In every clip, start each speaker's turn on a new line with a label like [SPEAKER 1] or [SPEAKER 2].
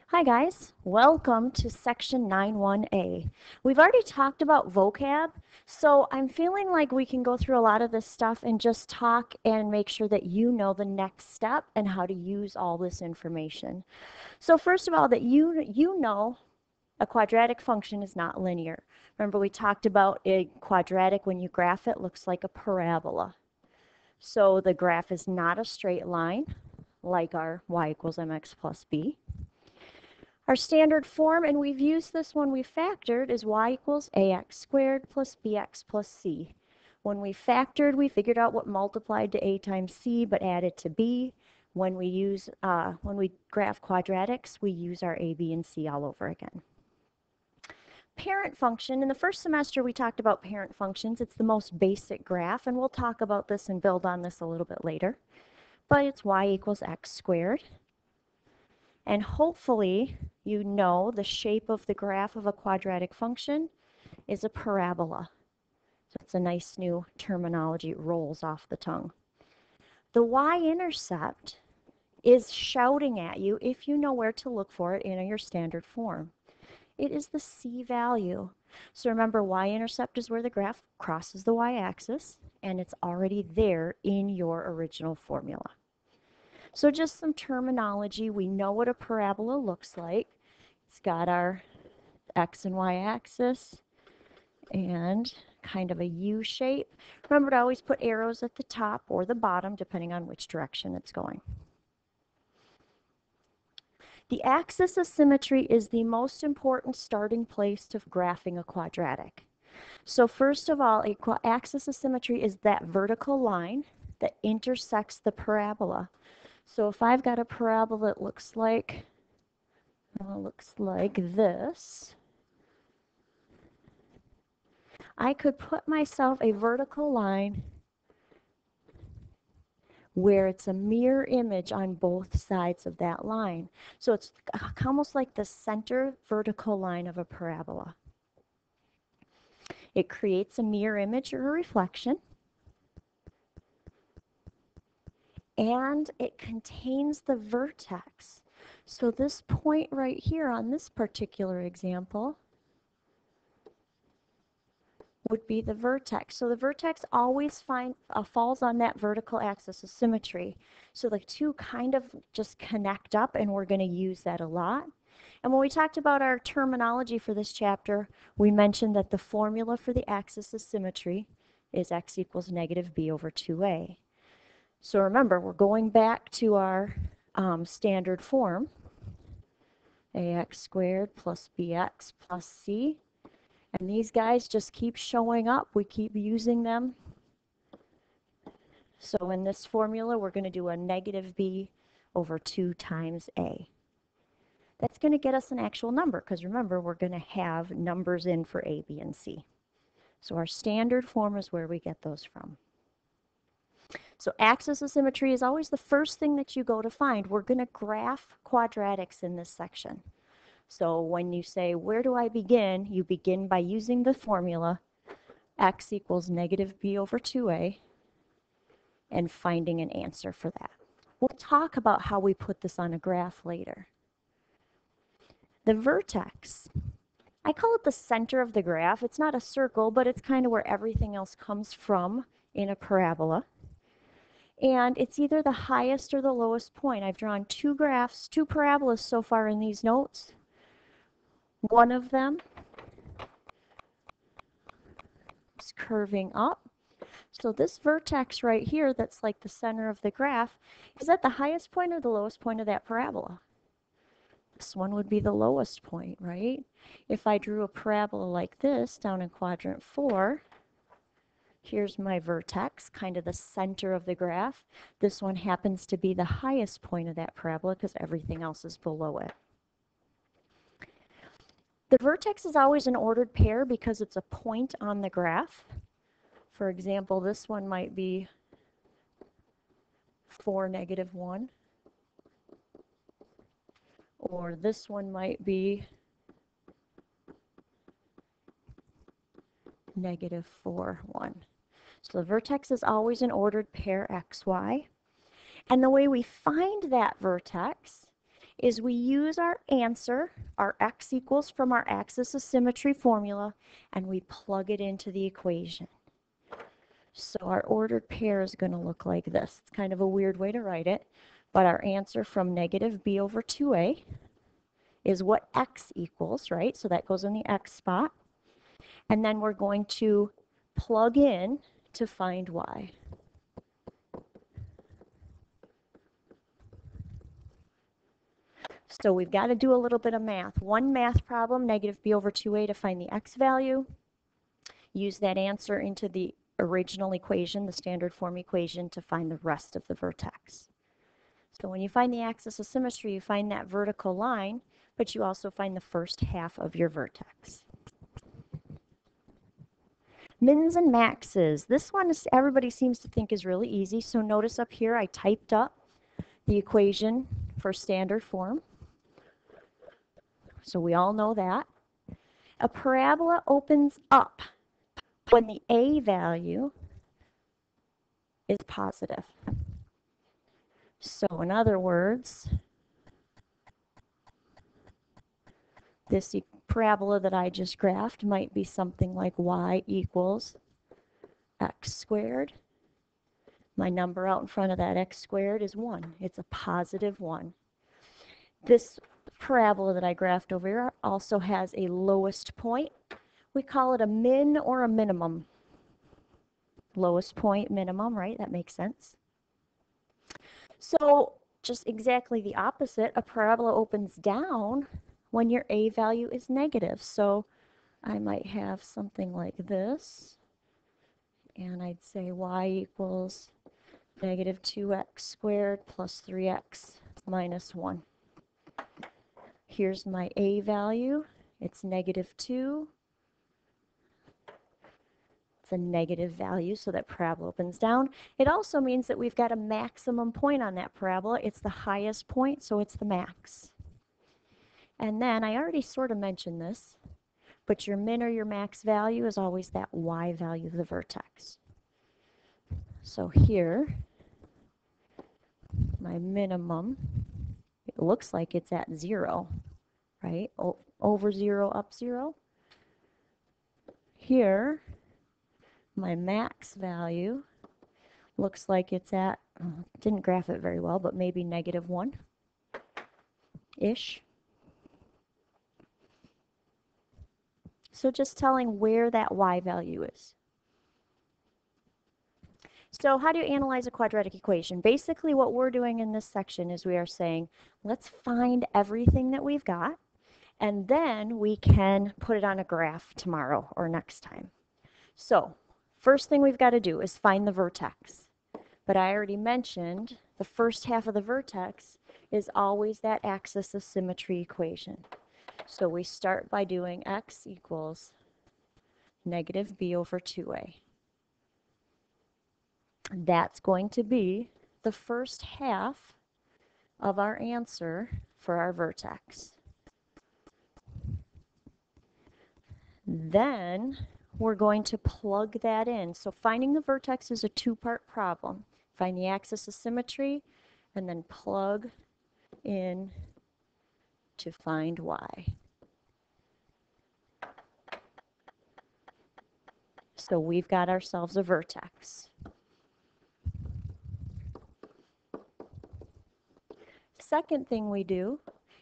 [SPEAKER 1] Hi guys, welcome to section 9.1a. We've already talked about vocab, so I'm feeling like we can go through a lot of this stuff and just talk and make sure that you know the next step and how to use all this information. So first of all, that you know a quadratic function is not linear. Remember we talked about a quadratic, when you graph it, looks like a parabola. So the graph is not a straight line like our y equals mx plus b. Our standard form, and we've used this when we factored, is y equals ax squared plus bx plus c. When we factored, we figured out what multiplied to a times c but added to b. When we graph quadratics, we use our a, b, and c all over again. Parent function, in the first semester we talked about parent functions. It's the most basic graph, and we'll talk about this and build on this a little bit later. But it's y equals x squared. And hopefully you know the shape of the graph of a quadratic function is a parabola. So it's a nice new terminology, it rolls off the tongue. The y-intercept is shouting at you if you know where to look for it in your standard form. It is the c value. So remember, y-intercept is where the graph crosses the y-axis, and it's already there in your original formula. So just some terminology. We know what a parabola looks like. It's got our x and y axis and kind of a U shape. Remember to always put arrows at the top or the bottom, depending on which direction it's going. The axis of symmetry is the most important starting place of graphing a quadratic. So first of all, an axis of symmetry is that vertical line that intersects the parabola. So if I've got a parabola that looks like this, I could put myself a vertical line where it's a mirror image on both sides of that line. So it's almost like the center vertical line of a parabola. It creates a mirror image or a reflection, and it contains the vertex. So this point right here on this particular example would be the vertex. So the vertex always falls on that vertical axis of symmetry. So the two kind of just connect up, and we're going to use that a lot. And when we talked about our terminology for this chapter, we mentioned that the formula for the axis of symmetry is x equals negative b over 2a. So remember, we're going back to our standard form, ax squared plus bx plus c. And these guys just keep showing up. We keep using them. So in this formula, we're going to do a negative b over 2 times a. That's going to get us an actual number, because remember, we're going to have numbers in for a, b, and c. So our standard form is where we get those from. So axis of symmetry is always the first thing that you go to find. We're going to graph quadratics in this section. So when you say, where do I begin? You begin by using the formula x equals negative b over 2a and finding an answer for that. We'll talk about how we put this on a graph later. The vertex, I call it the center of the graph. It's not a circle, but it's kind of where everything else comes from in a parabola. And it's either the highest or the lowest point. I've drawn two parabolas so far in these notes. One of them is curving up. So this vertex right here that's like the center of the graph, is that the highest point or the lowest point of that parabola? This one would be the lowest point, right? If I drew a parabola like this down in quadrant 4, here's my vertex, kind of the center of the graph. This one happens to be the highest point of that parabola because everything else is below it. The vertex is always an ordered pair because it's a point on the graph. For example, this one might be 4, negative 1. Or this one might be negative 4, 1. So the vertex is always an ordered pair xy. And the way we find that vertex is we use our answer, our x equals from our axis of symmetry formula, and we plug it into the equation. So our ordered pair is going to look like this. It's kind of a weird way to write it, but our answer from negative b over 2a is what x equals, right? So that goes in the x spot. And then we're going to plug in to find y. So we've got to do a little bit of math. One math problem, negative b over 2a to find the x value. Use that answer into the original equation, the standard form equation, to find the rest of the vertex. So when you find the axis of symmetry, you find that vertical line, but you also find the first half of your vertex. Mins and maxes. This one is, everybody seems to think is really easy. So notice up here I typed up the equation for standard form. So we all know that. A parabola opens up when the a value is positive. So in other words, this parabola that I just graphed might be something like y equals x squared. My number out in front of that x squared is 1. It's a positive 1. This parabola that I graphed over here also has a lowest point. We call it a min or a minimum. Lowest point, minimum, right? That makes sense. So just exactly the opposite, a parabola opens down when your a value is negative. So I might have something like this, and I'd say y equals negative 2x squared plus 3x minus 1. Here's my a value. It's negative 2. It's a negative value, so that parabola opens down. It also means that we've got a maximum point on that parabola. It's the highest point, so it's the max. And then, I already sort of mentioned this, but your min or your max value is always that y value of the vertex. So here, my minimum, it looks like it's at 0, right? Over 0, up 0. Here, my max value looks like it's at, didn't graph it very well, but maybe negative 1-ish. So just telling where that y value is. So how do you analyze a quadratic equation? Basically what we're doing in this section is we are saying, let's find everything that we've got, and then we can put it on a graph tomorrow or next time. So first thing we've got to do is find the vertex. But I already mentioned the first half of the vertex is always that axis of symmetry equation. So we start by doing x equals negative b over 2a. That's going to be the first half of our answer for our vertex. Then we're going to plug that in. So finding the vertex is a two-part problem. Find the axis of symmetry and then plug in to find y. So we've got ourselves a vertex. Second thing we do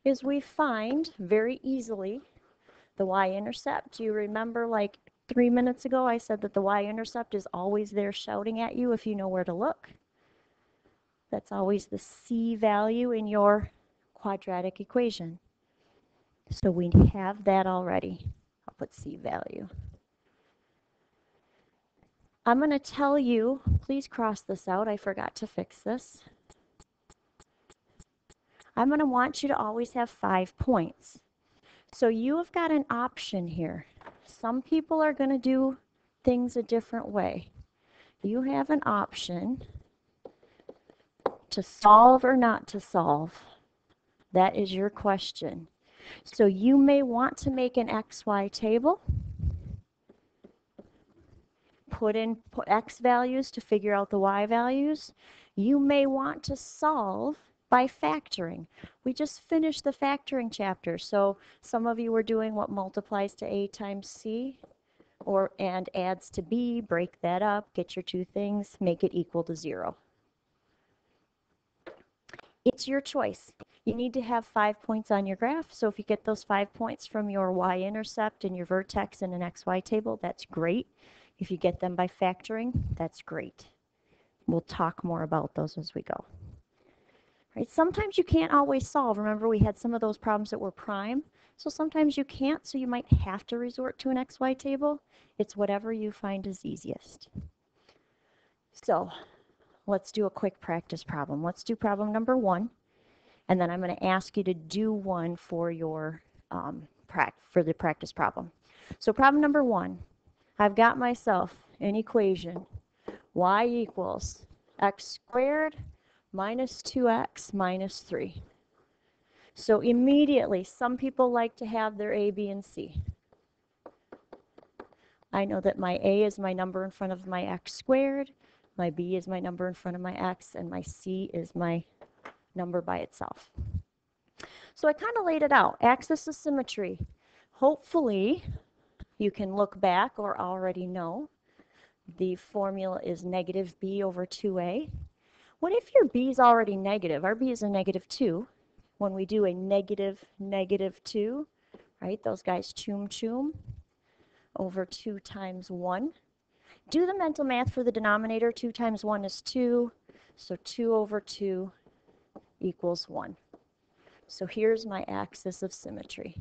[SPEAKER 1] is we find very easily the y-intercept. Do you remember like 3 minutes ago I said that the y-intercept is always there shouting at you if you know where to look? That's always the c value in your quadratic equation. So we have that already. I'll put c value. I'm going to tell you, please cross this out. I forgot to fix this. I'm going to want you to always have 5 points. So you have got an option here. Some people are going to do things a different way. You have an option to solve or not to solve. That is your question. So you may want to make an XY table, put in X values to figure out the Y values. You may want to solve By factoring. We just finished the factoring chapter. So some of you were doing what multiplies to a times c and adds to b, break that up, get your two things, make it equal to 0. It's your choice. You need to have 5 points on your graph. So if you get those 5 points from your y-intercept and your vertex in an xy table, that's great. If you get them by factoring, that's great. We'll talk more about those as we go. Right? Sometimes you can't always solve. Remember, we had some of those problems that were prime. So sometimes you can't, so you might have to resort to an xy table. It's whatever you find is easiest. So let's do a quick practice problem. Let's do problem number 1. And then I'm going to ask you to do one for your for the practice problem. So problem number 1, I've got myself an equation, y equals x squared minus 2x minus 3. So immediately, some people like to have their a, b, and c. I know that my a is my number in front of my x squared, my b is my number in front of my x, and my c is my number by itself. So I kind of laid it out. Axis of symmetry. Hopefully, you can look back or already know the formula is negative b over 2a. What if your b is already negative? Our b is a negative 2. When we do a negative, negative 2, right, those guys choom choom, over 2 times 1. Do the mental math for the denominator. 2 times 1 is 2, so 2 over 2 equals 1. So here's my axis of symmetry.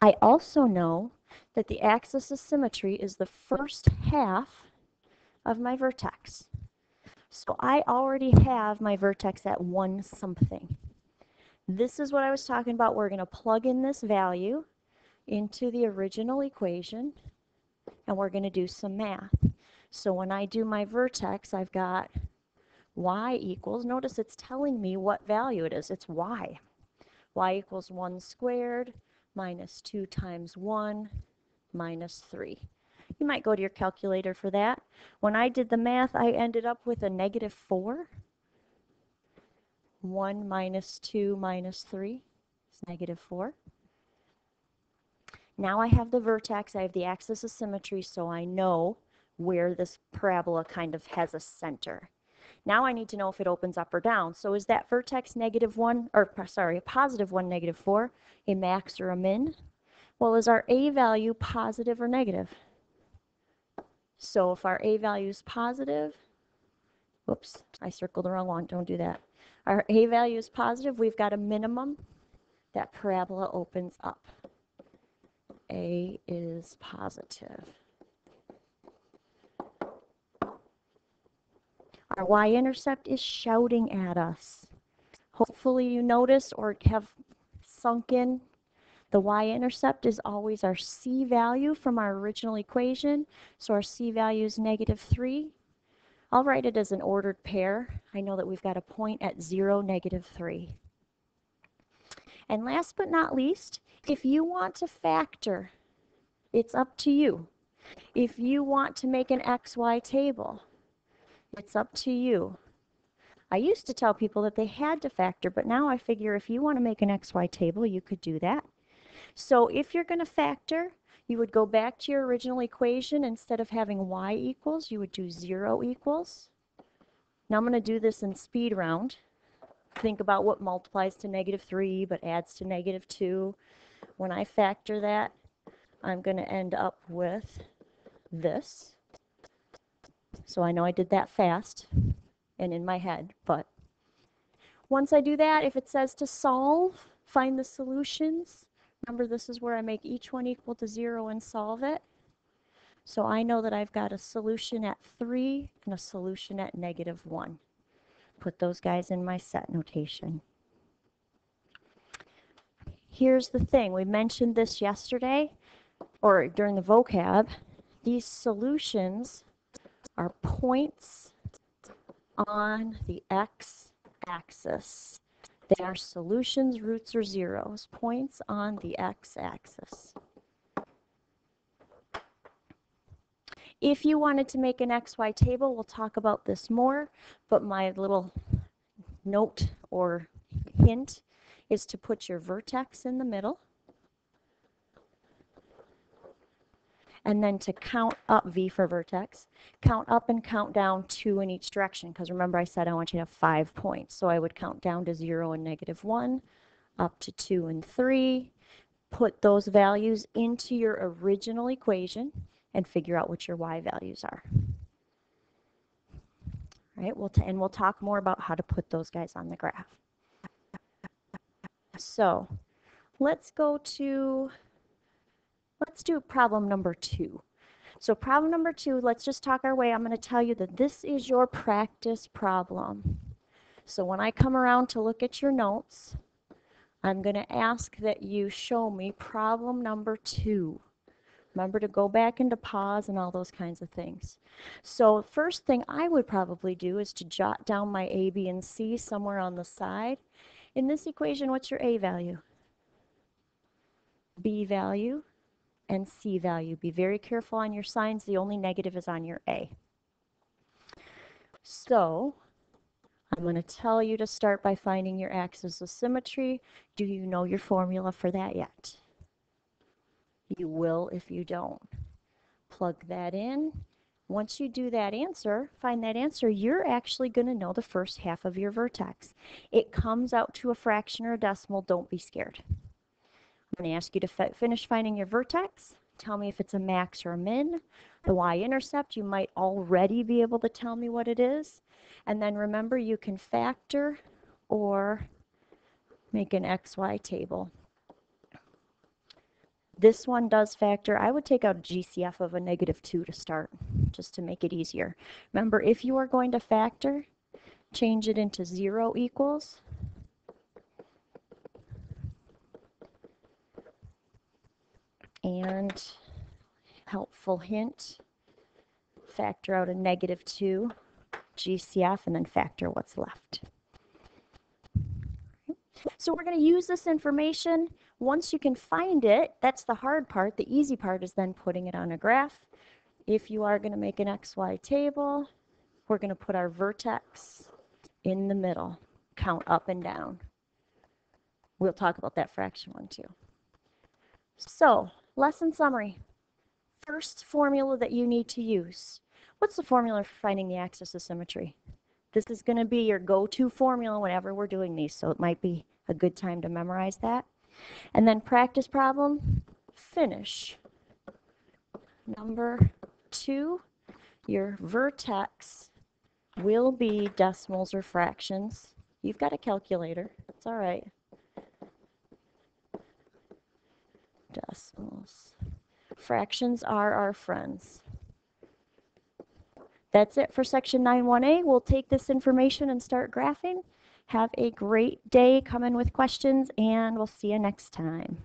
[SPEAKER 1] I also know that the axis of symmetry is the first half of my vertex. So I already have my vertex at 1 something. This is what I was talking about. We're going to plug in this value into the original equation, and we're going to do some math. So when I do my vertex, I've got y equals, notice it's telling me what value it is. It's y. Y equals 1 squared minus 2 times 1 minus 3. You might go to your calculator for that. When I did the math, I ended up with a negative 4. 1 minus 2 minus 3 is negative 4. Now I have the vertex, I have the axis of symmetry, so I know where this parabola kind of has a center. Now I need to know if it opens up or down. So is that vertex negative 1, or sorry, a positive 1, negative 4, a max or a min? Well, is our a value positive or negative? So if our a value is positive, whoops, I circled the wrong one, don't do that. Our a value is positive, we've got a minimum, that parabola opens up. A is positive. Our y-intercept is shouting at us. Hopefully you notice or have sunk in the y-intercept is always our c value from our original equation. So our c value is negative 3. I'll write it as an ordered pair. I know that we've got a point at 0, negative 3. And last but not least, if you want to factor, it's up to you. If you want to make an xy table, it's up to you. I used to tell people that they had to factor, but now I figure if you want to make an xy table, you could do that. So if you're going to factor, you would go back to your original equation. Instead of having y equals, you would do 0 equals. Now I'm going to do this in speed round. Think about what multiplies to negative 3 but adds to negative 2. When I factor that, I'm going to end up with this. So I know I did that fast and in my head, but once I do that, if it says to solve, find the solutions. Remember, this is where I make each one equal to 0 and solve it. So I know that I've got a solution at 3 and a solution at negative 1. Put those guys in my set notation. Here's the thing. We mentioned this yesterday, or during the vocab. These solutions are points on the x-axis. They are solutions, roots, or zeros, points on the x-axis. If you wanted to make an xy table, we'll talk about this more, but my little note or hint is to put your vertex in the middle, and then to count up, V for vertex, count up and count down 2 in each direction, because remember I said I want you to have 5 points. So I would count down to 0 and -1, up to 2 and 3, put those values into your original equation, and figure out what your y values are. All right, we'll talk more about how to put those guys on the graph. So let's do problem number 2. So problem number 2, let's just talk our way. I'm going to tell you that this is your practice problem. So when I come around to look at your notes, I'm going to ask that you show me problem number 2. Remember to go back into pause and all those kinds of things. So first thing I would probably do is to jot down my A, B, and C somewhere on the side. In this equation, what's your A value? B value and C value. Be very careful on your signs. The only negative is on your A. So I'm going to tell you to start by finding your axis of symmetry. Do you know your formula for that yet? You will if you don't. Plug that in. Once you do that answer, find that answer, you're actually going to know the first half of your vertex. It comes out to a fraction or a decimal. Don't be scared. I'm going to ask you to finish finding your vertex. Tell me if it's a max or a min. The y-intercept, you might already be able to tell me what it is. And then remember, you can factor or make an xy table. This one does factor. I would take out a GCF of a -2 to start, just to make it easier. Remember, if you are going to factor, change it into 0 equals. And helpful hint, factor out a -2 GCF and then factor what's left. So we're going to use this information. Once you can find it, that's the hard part. The easy part is then putting it on a graph. If you are going to make an XY table, we're going to put our vertex in the middle, count up and down. We'll talk about that fraction one too. So, lesson summary. First formula that you need to use. What's the formula for finding the axis of symmetry? This is going to be your go-to formula whenever we're doing these, so it might be a good time to memorize that. And then practice problem, finish. Number 2, your vertex will be decimals or fractions. You've got a calculator, it's all right. Decimals. Fractions are our friends. That's it for section 9.1a. We'll take this information and start graphing. Have a great day. Come in with questions, and we'll see you next time.